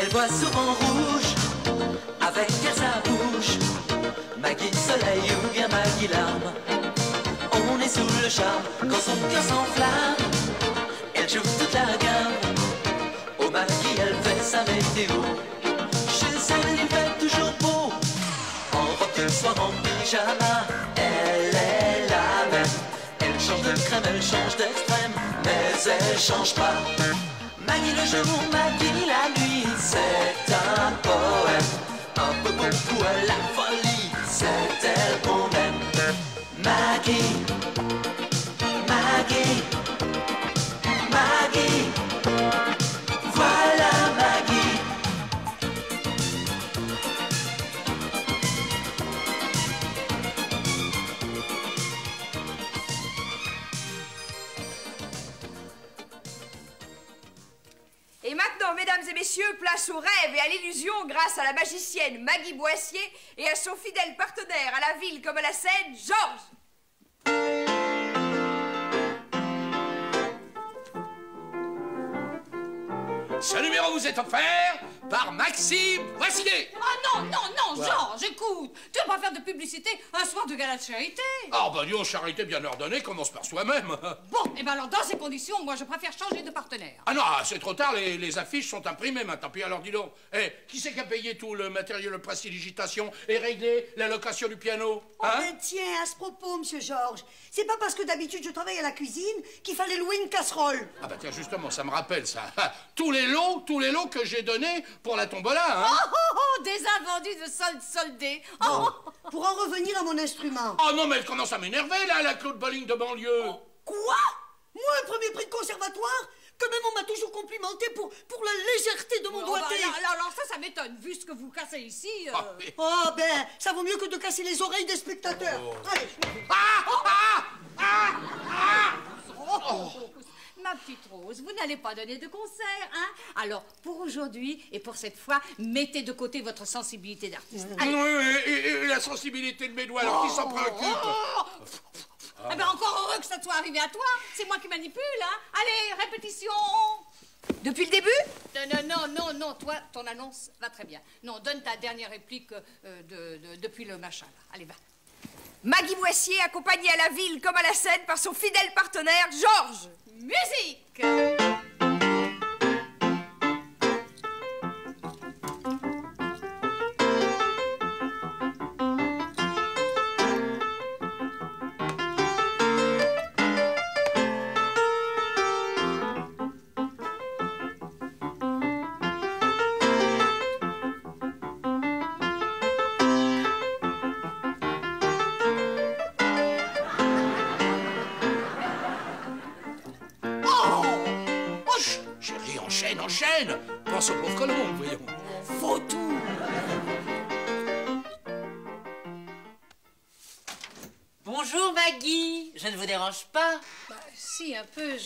Elle voit souvent rouge, avec elle sa bouche. Maggie soleil ou bien Maggie larme. On est sous le charme quand son cœur s'enflamme. Elle joue toute la gamme. Au Maggie elle fait sa météo. Chez elle il fait toujours beau. En robe de soir, en pyjama. Elle est la même. Elle change de crème, elle change d'extrême. Mais elle change pas. Maggie le jour, Maggie la nuit, c'est un poème. Un peu beaucoup à la folie, c'est elle qu'on aime. Maggie, Maggie, Maggie, voilà Maggie. Et maintenant, mesdames et messieurs, place au rêve et à l'illusion grâce à la magicienne Maggie Boissier et à son fidèle partenaire à la ville comme à la scène, Georges. Ce numéro vous est offert par Maxime Boissier. Ah non, Georges, écoute, tu vas pas faire de publicité un soir de gala de charité. Ah bah Dieu, charité bien ordonnée commence par soi-même. Bon, et ben alors dans ces conditions, moi je préfère changer de partenaire. Ah non, c'est trop tard, les affiches sont imprimées maintenant. Puis alors dis donc, qui c'est qui a payé tout le matériel, le prestidigitation et réglé la location du piano? Oh ben tiens, à ce propos, monsieur Georges, c'est pas parce que d'habitude je travaille à la cuisine qu'il fallait louer une casserole. Ah bah tiens, justement, ça me rappelle ça. Tous les lots que j'ai donnés pour la tombola, hein. Des invendus de solde soldés. Bon, pour en revenir à mon instrument. Oh non, mais elle commence à m'énerver, là, la Claude Bolling de banlieue. Quoi? Moi, un premier prix de conservatoire? Quand même, on m'a toujours complimenté pour la légèreté de mon doigté. Alors ça m'étonne, vu ce que vous cassez ici. Oh ben, ça vaut mieux que de casser les oreilles des spectateurs. Allez, Ma petite Rose, vous n'allez pas donner de concert, hein? Alors, pour aujourd'hui et pour cette fois, mettez de côté votre sensibilité d'artiste. Et la sensibilité de mes doigts, alors qui s'en préoccupe? Eh ben, encore heureux que ça soit arrivé à toi. C'est moi qui manipule, hein? Allez, répétition. Depuis le début? Non, toi, ton annonce va très bien. Non, donne ta dernière réplique depuis le machin, là. Allez, va. Maggie Boissier accompagnée à la ville comme à la scène par son fidèle partenaire, Georges. Musique! Enchaîne. Pense au pauvre Colombe, voyons. Faut tout. Bonjour Maggie, je ne vous dérange pas? Si, un peu,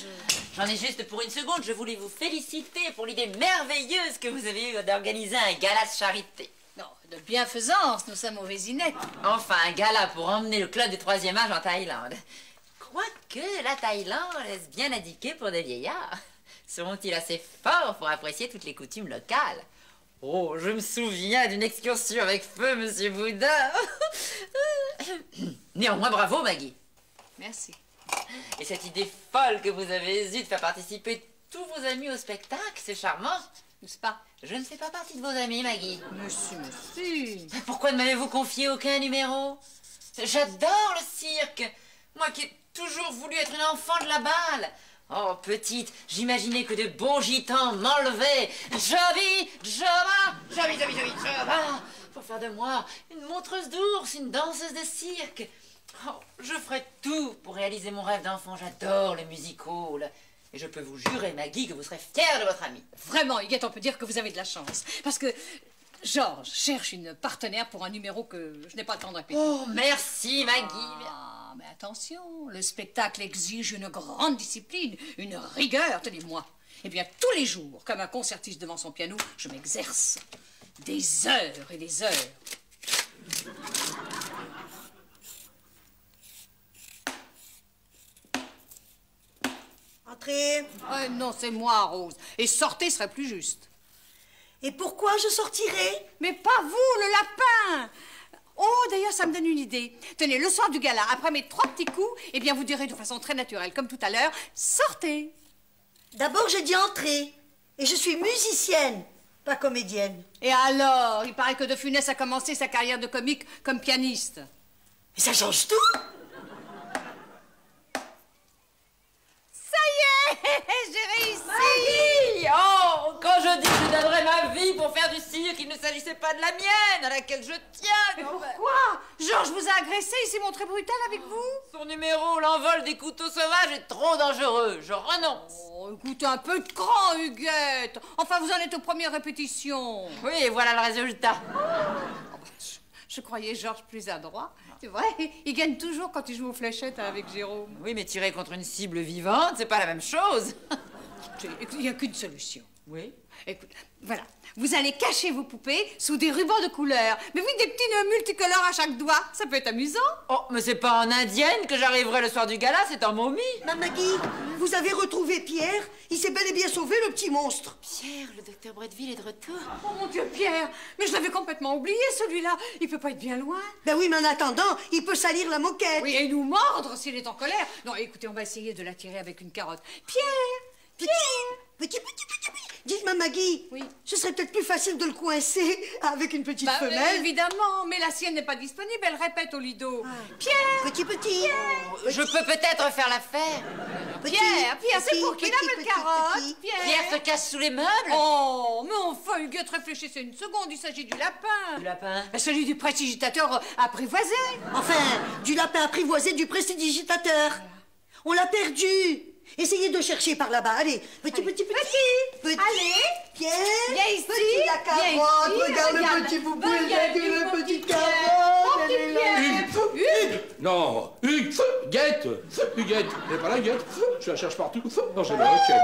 J'en ai juste pour une seconde, je voulais vous féliciter pour l'idée merveilleuse que vous avez eue d'organiser un gala de charité. Non, de bienfaisance, nous sommes aux Vésinettes. Enfin, un gala pour emmener le club du 3e âge en Thaïlande. Quoique la Thaïlande laisse bien indiquer pour des vieillards. Seront-ils assez forts pour apprécier toutes les coutumes locales? Oh, je me souviens d'une excursion avec feu, monsieur Bouddha. Néanmoins, bravo, Maggie. Merci. Et cette idée folle que vous avez eue de faire participer tous vos amis au spectacle, c'est charmant. N'est-ce pas? Je ne fais pas partie de vos amis, Maggie. Monsieur. Pourquoi ne m'avez-vous confié aucun numéro? J'adore le cirque. Moi qui ai toujours voulu être une enfant de la balle. Oh, petite, j'imaginais que de beaux gitans m'enlevaient. Jovi, pour faire de moi une montreuse d'ours, une danseuse de cirque. Oh, je ferai tout pour réaliser mon rêve d'enfant. J'adore le music-hall. Et je peux vous jurer, Maggie, que vous serez fière de votre amie. Vraiment, Huguette, on peut dire que vous avez de la chance. Parce que Georges cherche une partenaire pour un numéro que je n'ai pas le temps de répéter. Oh, merci, Maggie. Ah, mais attention, le spectacle exige une grande discipline, une rigueur, tenez-moi. Eh bien, tous les jours, comme un concertiste devant son piano, je m'exerce. Des heures et des heures. Entrez. Non, c'est moi, Rose. Et sortez serait plus juste. Et pourquoi je sortirai? Mais pas vous, le lapin. Oh, d'ailleurs, ça me donne une idée. Tenez, le soir du gala, après mes 3 petits coups, eh bien, vous direz de façon très naturelle, comme tout à l'heure, sortez. D'abord, j'ai dit entrer. Et je suis musicienne, pas comédienne. Et alors, il paraît que De Funès a commencé sa carrière de comique comme pianiste. Mais ça change tout. Ça y est, j'ai réussi. Magie! Oh, quand je dis que je donnerais ma vie pour faire du cirque, il ne s'agissait pas de la mienne, à laquelle je tiens. Mais pourquoi? Georges vous a agressé, il s'est montré brutal avec vous? Son numéro, l'envol des couteaux sauvages, est trop dangereux. Je renonce. Oh, écoutez, un peu de cran, Huguette. Enfin, vous en êtes aux premières répétitions. Oui, et voilà le résultat. Je croyais Georges plus adroit. C'est vrai, il gagne toujours quand il joue aux fléchettes avec Jérôme. Oui, mais tirer contre une cible vivante, c'est pas la même chose. Il n'y a qu'une solution. Oui. Écoute, voilà. Vous allez cacher vos poupées sous des rubans de couleur. Mais oui, des petits nœuds multicolores à chaque doigt. Ça peut être amusant. Oh, mais c'est pas en indienne que j'arriverai le soir du gala, c'est en momie. Mme Maggie, vous avez retrouvé Pierre? Il s'est bel et bien sauvé, le petit monstre. Pierre, le docteur Bretteville est de retour. Oh mon Dieu, Pierre. Mais je l'avais complètement oublié, celui-là. Il peut pas être bien loin. Ben oui, mais en attendant, il peut salir la moquette. Oui, et nous mordre s'il est en colère. Non, écoutez, on va essayer de l'attirer avec une carotte. Pierre! Petit. Dites-moi, Maggie, Oui. ce serait peut-être plus facile de le coincer avec une petite femelle. Évidemment, mais la sienne n'est pas disponible, elle répète au lido. Pierre! Petit. Je peux peut-être faire l'affaire. Pierre, c'est pour qui la belle carotte? petit. Pierre se cache sous les meubles. Oh, mais enfin, Huguette, réfléchissez une seconde, il s'agit du lapin. Du lapin. Celui du prestidigitateur apprivoisé. Enfin, du lapin apprivoisé du prestidigitateur. On l'a perdu. Essayez de chercher par là-bas. Allez, petit. Allez. Pierre. Viens ici. Petit la Viens carotte. ici, Regarde regarde. le petit boubou. Regarde Regarde le la petit petite Pierre. carotte. Oh, Elle est là. petit Hugues! Non, Hugues, Guette, Huguette, elle est pas là, Guette? Je la cherche partout. Non, j'ai la requête.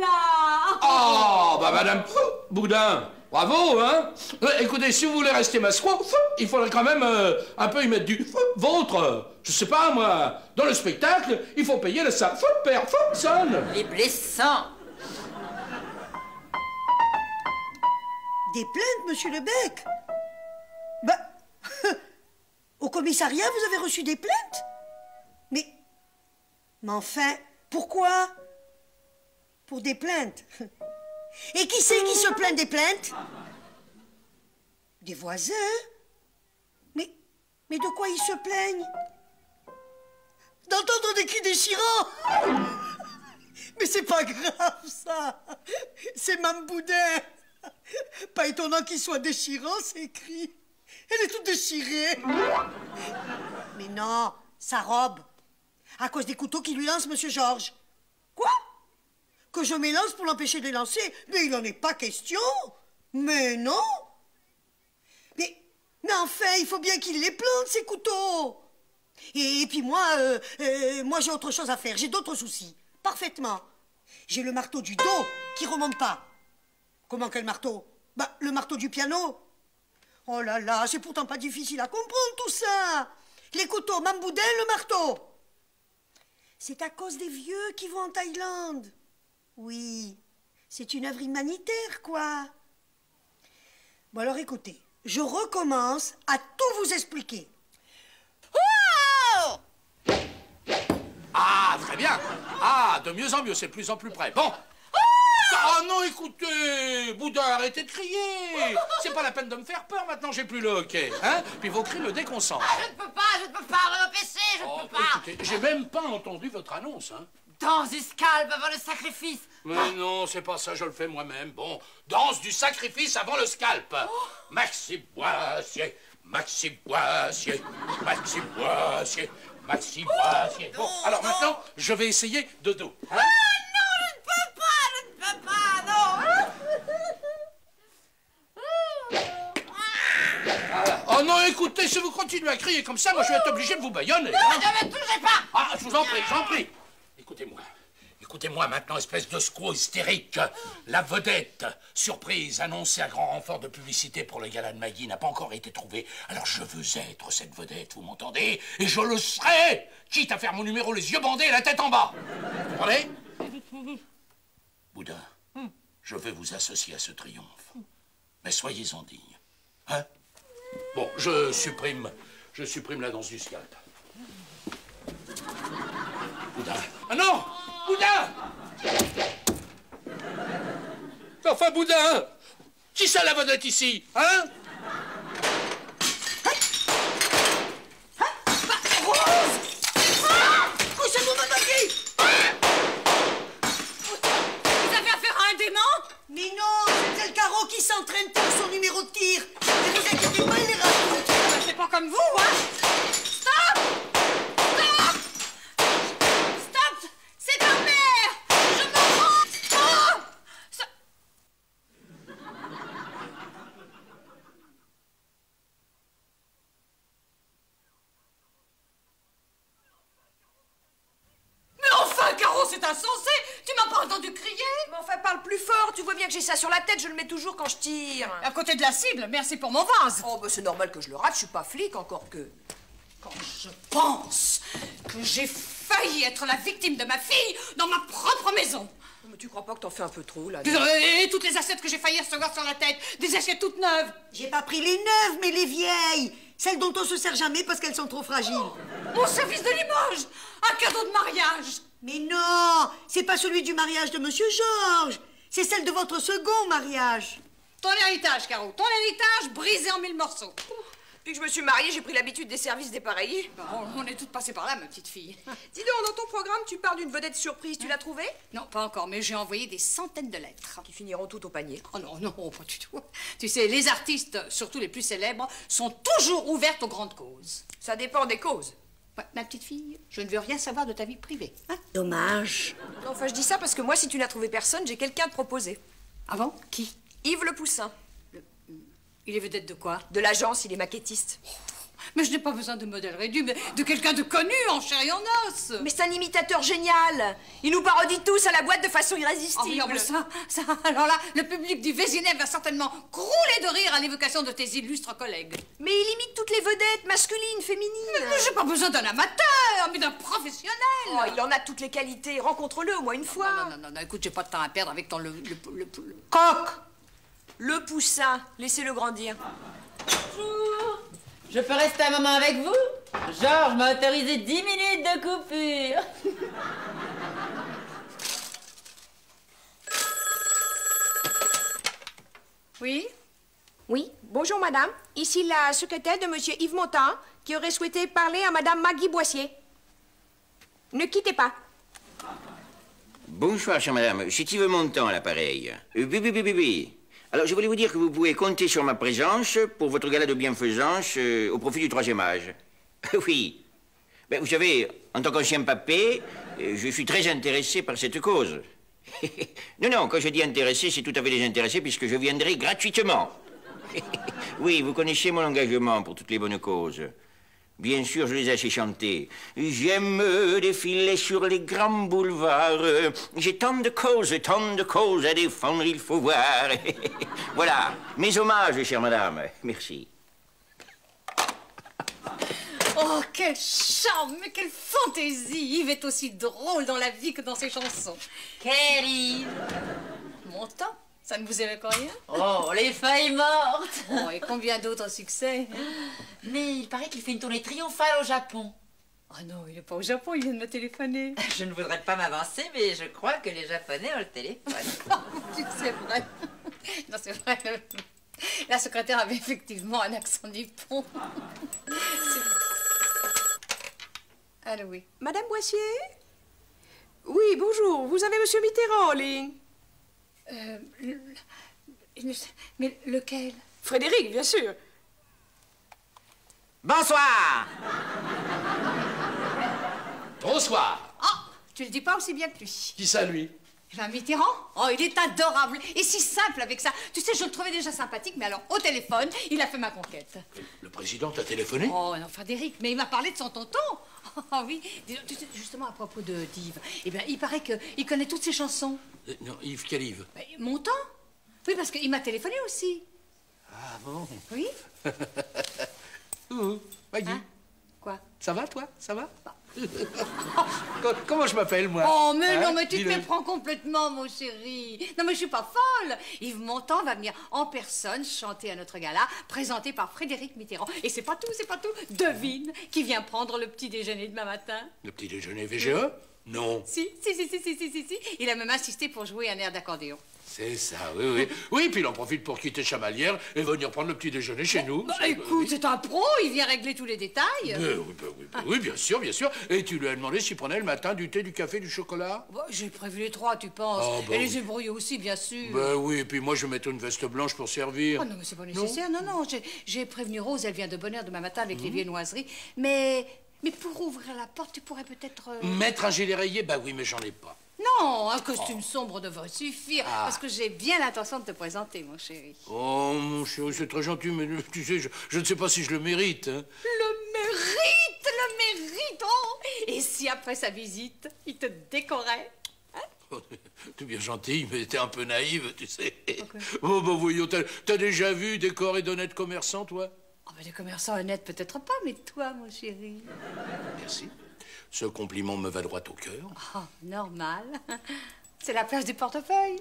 Voilà. Oh, bah Madame Boudin, bravo, hein? Écoutez, si vous voulez rester masquerade, il faudrait quand même un peu y mettre du vôtre. Je sais pas, moi, dans le spectacle, il faut payer le ça. Personne. Les blessants. Des plaintes, monsieur Lebec? Bah, au commissariat, vous avez reçu des plaintes? Mais enfin, pourquoi? Pour des plaintes. Et qui c'est qui se plaint des plaintes? Des voisins? Mais de quoi ils se plaignent? D'entendre des cris déchirants? Mais c'est pas grave, ça. C'est Mme Boudin. Pas étonnant qu'il soit déchirant, ces cris. Elle est toute déchirée. Mais non, sa robe. À cause des couteaux qu'il lui lance, Monsieur Georges. Quoi? Que je m'élance pour l'empêcher de les lancer? Mais il n'en est pas question. Mais non. Mais enfin, il faut bien qu'il les plante, ces couteaux. Et puis moi j'ai autre chose à faire. J'ai d'autres soucis. Parfaitement. J'ai le marteau du dos qui remonte pas. Comment quel marteau? Bah, le marteau du piano. Oh là là, c'est pourtant pas difficile à comprendre tout ça. Les couteaux, Mme Boudin, le marteau. C'est à cause des vieux qui vont en Thaïlande. Oui, c'est une œuvre humanitaire, quoi. Bon, alors écoutez, je recommence à tout vous expliquer. Ah, très bien. Ah, de mieux en mieux, c'est de plus en plus près. Bon. Ah non, écoutez, Boudin, arrêtez de crier. C'est pas la peine de me faire peur, maintenant j'ai plus le hockey. Hein? Puis vos cris me déconcentrent. Je ne peux pas m'empêcher, je ne peux pas. Écoutez, j'ai même pas entendu votre annonce, hein. Danse du scalp avant le sacrifice. Mais non, c'est pas ça, je le fais moi-même. Bon, danse du sacrifice avant le scalp. Maxime Boissier, Maxime Boissier, Maxime Boissier, Maxime Boissier. Bon, alors maintenant, je vais essayer de dos. Hein? Oh non, écoutez, si vous continuez à crier comme ça, moi je vais être obligé de vous bâillonner. Ne me touchez pas. Ah, je vous en prie. Écoutez-moi maintenant, espèce de squaw hystérique. La vedette, surprise, annoncée à grand renfort de publicité pour le gala de Maggie, n'a pas encore été trouvée. Alors je veux être cette vedette, vous m'entendez? Et je le serai, quitte à faire mon numéro les yeux bandés et la tête en bas. Vous comprenez? Boudin, je vais vous associer à ce triomphe. Mais soyez-en digne. Hein? Bon, je supprime la danse du scalp. Boudin. Ah non! Boudin! Enfin, Boudin! Qui ça la vedette ici? Hein? Rose! Ah! Couchez-vous, ma Maggie! Vous avez affaire à un démon? Mais non, c'est le carreau qui s'entraîne pour son numéro de tir. Ne vous inquiétez pas, il est rapide. C'est pas comme vous, hein? Stop! Stop! Stop! C'est ta mère! Je me rends! Stop! Stop! Mais enfin, Caro, c'est insensé! Tu m'as pas entendu crier? Mais enfin, parle plus fort. Tu vois bien que j'ai ça sur la tête. Je le mets toujours quand je tire. À côté de la cible, merci pour mon vase. Oh, bah c'est normal que je le rate. Je suis pas flic encore que... Quand je pense que j'ai failli être la victime de ma fille dans ma propre maison. Mais tu crois pas que t'en fais un peu trop, là? Et toutes les assiettes que j'ai failli recevoir sur la tête, des assiettes toutes neuves. J'ai pas pris les neuves, mais les vieilles. Celles dont on se sert jamais parce qu'elles sont trop fragiles. Mon service de Limoges, un cadeau de mariage. Mais non, c'est pas celui du mariage de Monsieur Georges. C'est celle de votre second mariage. Ton héritage, Caro, ton héritage brisé en 1000 morceaux. Depuis que je me suis mariée, j'ai pris l'habitude des services dépareillés. Bon, on est toutes passées par là, ma petite fille. Dis donc, dans ton programme, tu parles d'une vedette surprise. Tu l'as trouvée? Non, pas encore, mais j'ai envoyé des centaines de lettres. Qui finiront toutes au panier. Oh non, non, pas du tout. Tu sais, les artistes, surtout les plus célèbres, sont toujours ouvertes aux grandes causes. Ça dépend des causes. Ouais, ma petite fille, je ne veux rien savoir de ta vie privée. Hein? Dommage. Non, enfin, je dis ça parce que moi, si tu n'as trouvé personne, j'ai quelqu'un à te proposer. Ah bon? Qui? Yves Le Poussin. Il est vedette de quoi? De l'agence, il est maquettiste. Mais je n'ai pas besoin de modèle réduit, mais de quelqu'un de connu, en chair et en os. Mais c'est un imitateur génial. Il nous parodie tous à la boîte de façon Oh, irrésistible. non, mais ça, alors là, le public du Vésinet va certainement crouler de rire à l'évocation de tes illustres collègues. Mais il imite toutes les vedettes, masculines, féminines. Mais j'ai pas besoin d'un amateur, mais d'un professionnel. Oh, il en a toutes les qualités. Rencontre-le au moins une fois. Non, écoute, j'ai pas de temps à perdre avec ton Coq. Le Poussin. Laissez-le grandir. Bonjour. Je peux rester un moment avec vous? Georges m'a autorisé 10 minutes de coupure. Oui? Oui, bonjour madame. Ici la secrétaire de monsieur Yves Montand qui aurait souhaité parler à madame Maggie Boissier. Ne quittez pas. Bonsoir, chère madame. C'est Yves Montand à l'appareil. Oui. Alors, je voulais vous dire que vous pouvez compter sur ma présence pour votre gala de bienfaisance au profit du troisième âge. Oui. Ben, vous savez, en tant qu'ancien papé, je suis très intéressé par cette cause. Non, quand je dis intéressé, c'est tout à fait désintéressé puisque je viendrai gratuitement. Oui, vous connaissez mon engagement pour toutes les bonnes causes. Bien sûr, je les ai assez chantés. J'aime défiler sur les grands boulevards. J'ai tant de causes à défendre, il faut voir. Voilà, mes hommages, chère madame. Merci. Oh, quel charme, mais quelle fantaisie! Yves est aussi drôle dans la vie que dans ses chansons. Quel Yves? Montand, ça ne vous évoque rien? Oh, les feuilles mortes. Oh, et combien d'autres succès? Mais il paraît qu'il fait une tournée triomphale au Japon. Oh non, il n'est pas au Japon, il vient de me téléphoner. Je ne voudrais pas m'avancer, mais je crois que les Japonais ont le téléphone. C'est vrai. Non, c'est vrai. La secrétaire avait effectivement un accent nippon. Allô, oui. Madame Boissier? Oui, bonjour. Vous avez monsieur Mitterrand en ligne? Mais lequel? Frédéric, bien sûr. Bonsoir. Bonsoir. Ah, tu le dis pas aussi bien que lui. Qui ça, lui? Jean Mitterrand? Oh, il est adorable et si simple avec ça. Tu sais, je le trouvais déjà sympathique, mais alors au téléphone, il a fait ma conquête. Le président t'a téléphoné? Oh non, Frédéric, mais il m'a parlé de son tonton. Oh oui, tu sais, justement à propos d'Yves, eh bien, il paraît qu'il connaît toutes ses chansons. Non, Yves, quel Yves? Montand? Oui, parce qu'il m'a téléphoné aussi. Ah bon? Oui? Maggie. Hein? Quoi? Ça va, toi? Ça va? Comment je m'appelle, moi? Oh, mais Hein? non, mais tu te Dis-le. méprends complètement, mon chéri. Non, mais je suis pas folle. Yves Montand va venir en personne chanter à notre gala, présenté par Frédéric Mitterrand. Et c'est pas tout, c'est pas tout. Devine qui vient prendre le petit déjeuner demain matin. Le petit déjeuner VGE? Non. Si. Il a même insisté pour jouer un air d'accordéon. C'est ça, oui. Oui, puis il en profite pour quitter Chamalières et venir prendre le petit déjeuner chez nous. Bah, écoute, c'est un pro, il vient régler tous les détails. Oui, bien sûr. Et tu lui as demandé s'il prenait le matin du thé, du café, du chocolat? Bah, j'ai prévu les trois, tu penses. Ah, bah et les oui. ébrouillés aussi, bien sûr. Ben oui, et puis moi je vais mettre une veste blanche pour servir. Oh non, mais c'est pas nécessaire. Non, j'ai prévenu Rose, elle vient de bonne heure demain matin avec les viennoiseries. Mais pour ouvrir la porte, tu pourrais peut-être... Mettre un gilet rayé? Bah oui, mais j'en ai pas. Non, un costume sombre devrait suffire. Parce que j'ai bien l'intention de te présenter, mon chéri. Oh, mon chéri, c'est très gentil, mais tu sais, je ne sais pas si je le mérite. Hein. Le mérite, oh! Et si après sa visite, il te décorait? T'es bien gentil, mais t'es un peu naïve, tu sais. Oh, bah voyons, t'as déjà vu des corps et d'honnêtes commerçants, toi? Oh, ben, des commerçants honnêtes, peut-être pas, mais toi, mon chéri. Merci. Ce compliment me va droit au cœur. Oh, normal. C'est la place du portefeuille.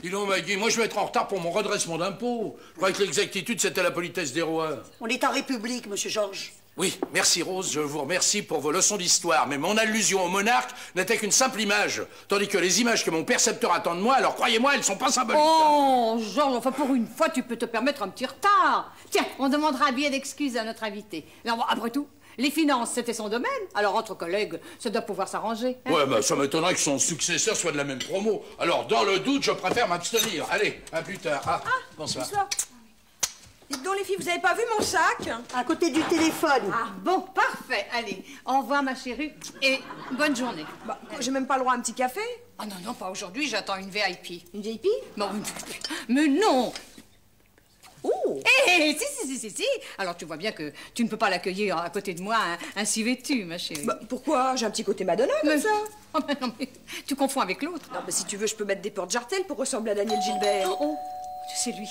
Dis donc, Maggie, moi je vais être en retard pour mon redressement d'impôt. Je croyais que l'exactitude, c'était la politesse des rois. On est en République, monsieur Georges. Oui, merci Rose, je vous remercie pour vos leçons d'histoire, mais mon allusion au monarque n'était qu'une simple image, tandis que les images que mon percepteur attend de moi, alors croyez-moi, elles sont pas symboliques. Oh, Georges, enfin pour une fois, tu peux te permettre un petit retard. Tiens, on demandera bien d'excuses à notre invité. Non, bon, après tout, les finances, c'était son domaine. Alors entre collègues, ça doit pouvoir s'arranger. Hein? Ouais, bah ça m'étonnerait que son successeur soit de la même promo. Alors, dans le doute, je préfère m'abstenir. Allez, à plus tard. Bonsoir. Dites donc, les filles, vous avez pas vu mon sac? À côté du téléphone. Ah bon, parfait. Allez, au revoir ma chérie et bonne journée. Bah, j'ai même pas le droit à un petit café. Ah non, pas aujourd'hui, j'attends une VIP. Une VIP? Bon, mais non. Oh! Eh, si. Alors tu vois bien que tu ne peux pas l'accueillir à côté de moi ainsi vêtue, ma chérie. Bah, pourquoi? J'ai un petit côté Madonna, comme Mais ça. Oh, mais non, mais tu confonds avec l'autre. Non, mais si tu veux, je peux mettre des portes jartelles pour ressembler à Daniel Gilbert. Oh, c'est lui.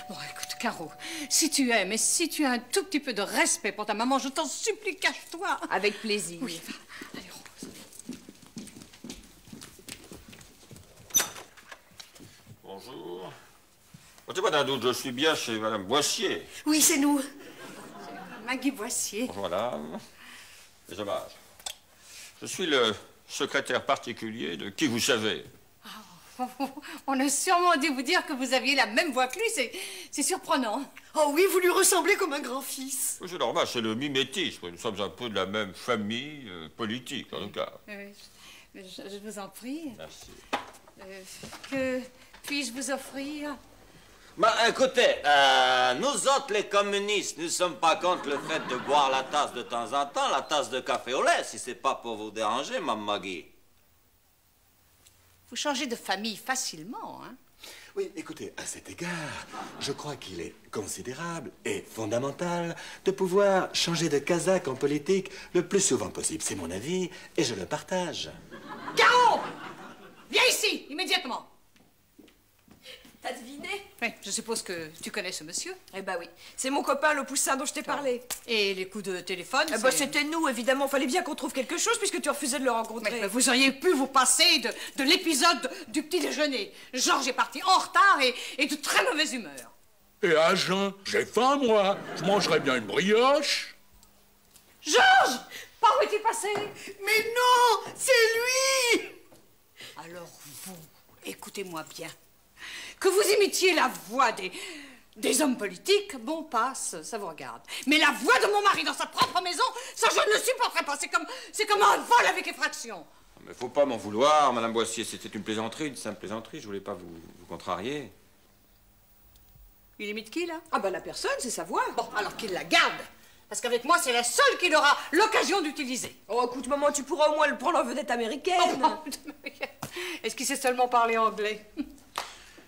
Bon, écoute, Caro, si tu aimes et si tu as un tout petit peu de respect pour ta maman, je t'en supplie, cache-toi. Avec plaisir. Oui, allez, Rose. Bonjour. T'es pas d'un doute, je suis bien chez Madame Boissier. Oui, c'est nous. Maggie Boissier. Bonjour madame. Les hommages. Je suis le secrétaire particulier de qui vous savez. On a sûrement dû vous dire que vous aviez la même voix que lui, c'est surprenant. Oh oui, vous lui ressemblez comme un grand-fils. C'est normal, c'est le mimétisme. Nous sommes un peu de la même famille politique, en tout cas. Je vous en prie. Merci. Que puis-je vous offrir? Bah, écoutez, nous autres, les communistes, nous sommes pas contre le fait de boire la tasse de temps en temps, la tasse de café au lait, si c'est pas pour vous déranger, Mme Maggie. Vous changez de famille facilement, hein? Oui, écoutez, à cet égard, je crois qu'il est considérable et fondamental de pouvoir changer de casaque en politique le plus souvent possible. C'est mon avis et je le partage. Caro! Viens ici, immédiatement. T'as deviné? Oui, je suppose que tu connais ce monsieur. Eh ben oui. C'est mon copain, le poussin dont je t'ai parlé. Et les coups de téléphone, Eh ben, c'était nous, évidemment. Fallait bien qu'on trouve quelque chose puisque tu refusais de le rencontrer. Mais vous auriez pu vous passer de l'épisode du petit déjeuner. Georges est parti en retard et de très mauvaise humeur. Et à jeun, j'ai faim, moi. Je mangerais bien une brioche. Georges! Par où est-il passé? Mais non, c'est lui! Alors vous, écoutez-moi bien. Que vous imitiez la voix des hommes politiques, bon, passe, ça vous regarde. Mais la voix de mon mari dans sa propre maison, ça je ne le supporterai pas. C'est comme un vol avec effraction. Mais faut pas m'en vouloir, Madame Boissier. C'était une plaisanterie, une simple plaisanterie. Je voulais pas vous contrarier. Il imite qui, là? Ah ben la personne, c'est sa voix. Bon, alors qu'il la garde. Parce qu'avec moi, c'est la seule qu'il aura l'occasion d'utiliser. Oh, écoute, maman, tu pourras au moins le prendre en vedette américaine. Est-ce qu'il sait seulement parler anglais?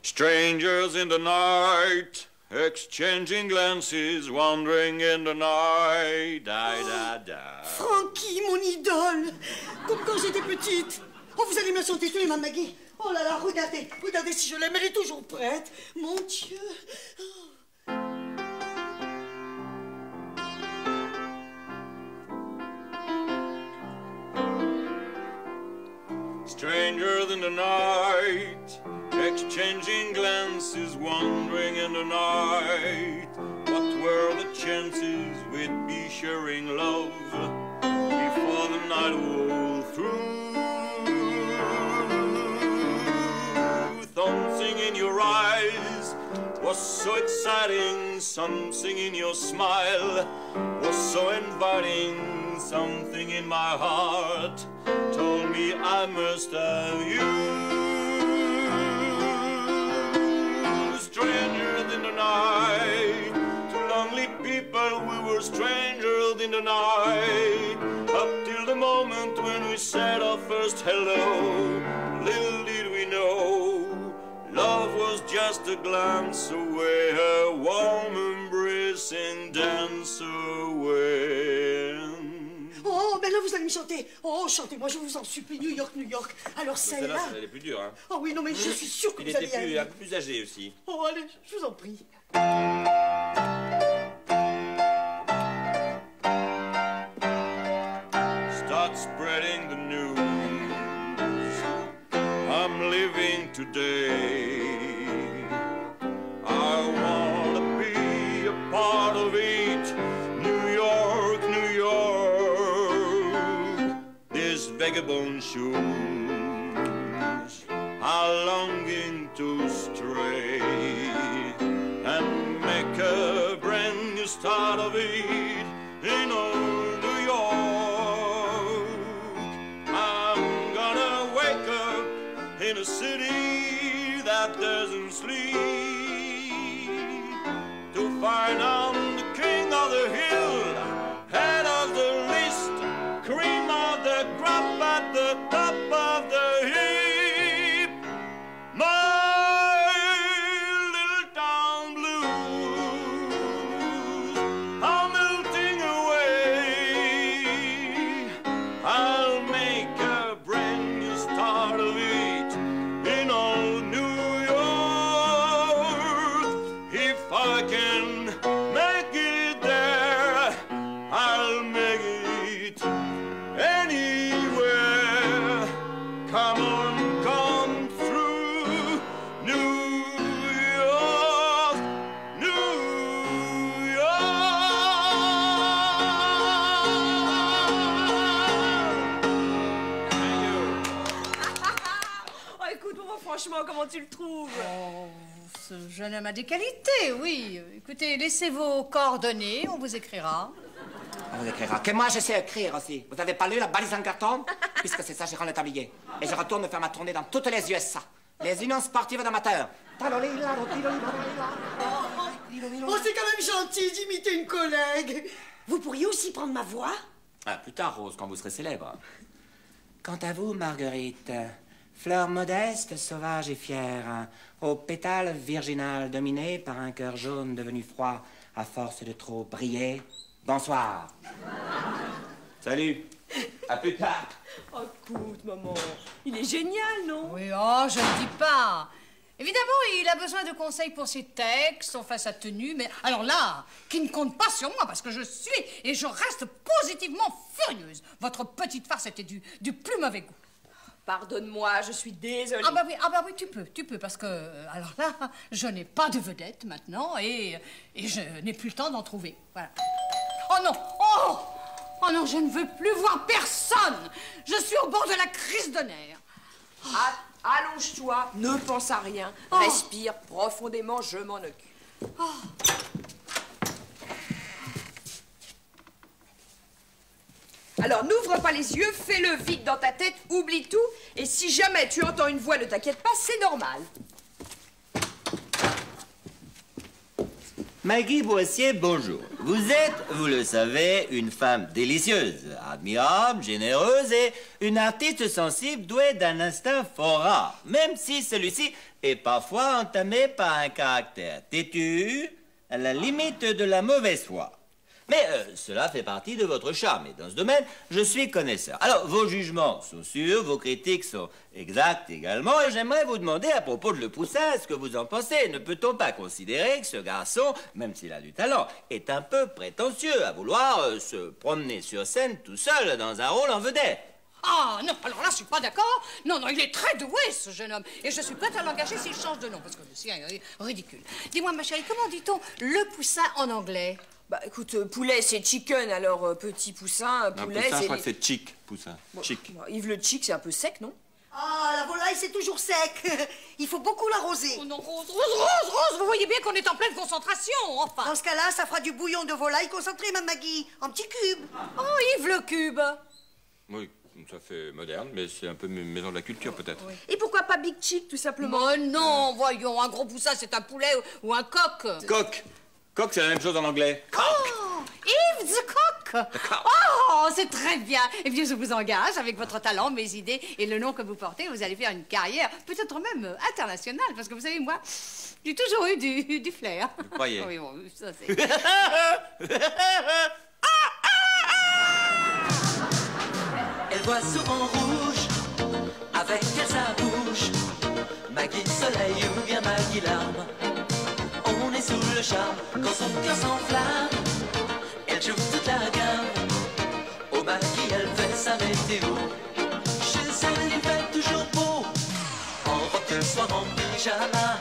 Strangers in the night, exchanging glances, wandering in the night, da. Frankie, mon idole. Comme quand j'étais petite. Oh, vous allez me sauter tous les Mme Maggie. Oh là là, regardez si je l'aime, elle est toujours prête. Mon Dieu. Oh. Stranger than the night, exchanging glances, wandering in the night. What were the chances we'd be sharing love before the night wore through? Something in your eyes was so exciting, something in your smile was so inviting. Something in my heart told me I must have you. Stranger than the night, two lonely people, we were strangers in the night. Up till the moment when we said our first hello, little did we know, love was just a glance away, a warm embrace and dance away. Oh, ben là, vous allez me chanter. Oh, chantez-moi, je vous en supplie. New York, New York. Alors, celle-là... Celle-là, elle est plus dure, hein. Oh oui, non, mais je suis sûre que Il vous allez y était arriver. un peu plus âgé aussi. Oh, allez, je vous en prie. Start spreading the news. I'm living today. I want to be a part of it. New York, New York. This vagabond shoes are longing to stray and make a brand new start of it in old New York. I'm gonna wake up in a city that doesn't sleep to find I'm the king of the hill, head of the list, cream of the crop at the top of the heap. My little town blues are melting away. I'll make a brand new start of it in old New York. If I can make it there, I'll make it anywhere. Come on, come through New York, New Oh, écoute, moi, franchement, comment tu le trouves? Oh, ce jeune homme a des qualités, oui. Écoutez, laissez vos coordonnées, on vous écrira. On vous écrira. Que moi, je sais écrire aussi. Vous avez pas lu la balise en carton? Puisque c'est ça, je rends le tablier. Et je retourne faire ma tournée dans toutes les USA. Les unions sportives d'amateurs. Oh, c'est quand même gentil d'imiter une collègue. Vous pourriez aussi prendre ma voix? Ah, plus tard, Rose, quand vous serez célèbre. Quant à vous, Marguerite, fleur modeste, sauvage et fière, aux pétales virginales dominés par un cœur jaune devenu froid à force de trop briller, bonsoir. Salut. À plus tard. Oh, écoute, maman, il est génial, non? Oui, oh, je ne dis pas. Évidemment, il a besoin de conseils pour ses textes, enfin sa tenue, mais alors là, qui ne compte pas sur moi, parce que je suis et je reste positivement furieuse. Votre petite farce était du plus mauvais goût. Pardonne-moi, je suis désolée. Ah bah oui, tu peux, parce que, alors là, je n'ai pas de vedette maintenant, et je n'ai plus le temps d'en trouver, voilà. Oh non, oh non, je ne veux plus voir personne. Je suis au bord de la crise de nerfs. Allonge-toi, ne pense à rien, respire profondément, je m'en occupe. Alors n'ouvre pas les yeux, fais-le vite dans ta tête, oublie tout, et si jamais tu entends une voix, ne t'inquiète pas, c'est normal. Maggie Boissier, bonjour. Vous êtes, vous le savez, une femme délicieuse, admirable, généreuse et une artiste sensible douée d'un instinct fort rare, même si celui-ci est parfois entamé par un caractère têtu, à la limite de la mauvaise foi. Mais cela fait partie de votre charme, et dans ce domaine, je suis connaisseur. Alors, vos jugements sont sûrs, vos critiques sont exactes également, et j'aimerais vous demander à propos de Le Poussin, ce que vous en pensez. Ne peut-on pas considérer que ce garçon, même s'il a du talent, est un peu prétentieux à vouloir se promener sur scène tout seul dans un rôle en vedette? Ah non, alors là, je suis pas d'accord. Non, non, il est très doué, ce jeune homme. Et je suis prête à l'engager s'il change de nom, parce que le sien est ridicule. Dis-moi, ma chérie, comment dit-on le poussin en anglais? Bah écoute, poulet c'est chicken, alors petit poussin, poulet poussin, c'est... je crois que c'est chick, poussin. Chick. Bon, Yves le chick, c'est un peu sec, non? Ah, la volaille, c'est toujours sec. Il faut beaucoup l'arroser. Oh non, Rose, Rose, Rose, Rose, vous voyez bien qu'on est en pleine concentration, enfin. Dans ce cas-là, ça fera du bouillon de volaille concentré, Mme Maggie, en petits cubes. Oh, Yves le cube. Oui, ça fait moderne, mais c'est un peu maison de la culture, peut-être. Oui. Et pourquoi pas Big Chick, tout simplement? Oh non, voyons, un gros poussin, c'est un poulet ou un coq. Coq. Coq, c'est la même chose en anglais. Oh, Yves the Coq. Oh, c'est très bien. Eh bien, je vous engage, avec votre talent, mes idées et le nom que vous portez, vous allez faire une carrière, peut-être même internationale, parce que vous savez, moi, j'ai toujours eu du flair. Vous croyez? Oui, bon, ça c'est... Elle voit souvent rouge, avec elle sa bouche. Maggie soleil ou bien Maggie larme. On est sous le charme quand son cœur s'enflamme. Elle joue toute la gamme. Au Maggie elle fait sa météo. Chez elle il fait toujours beau. En robe de soir en pyjama.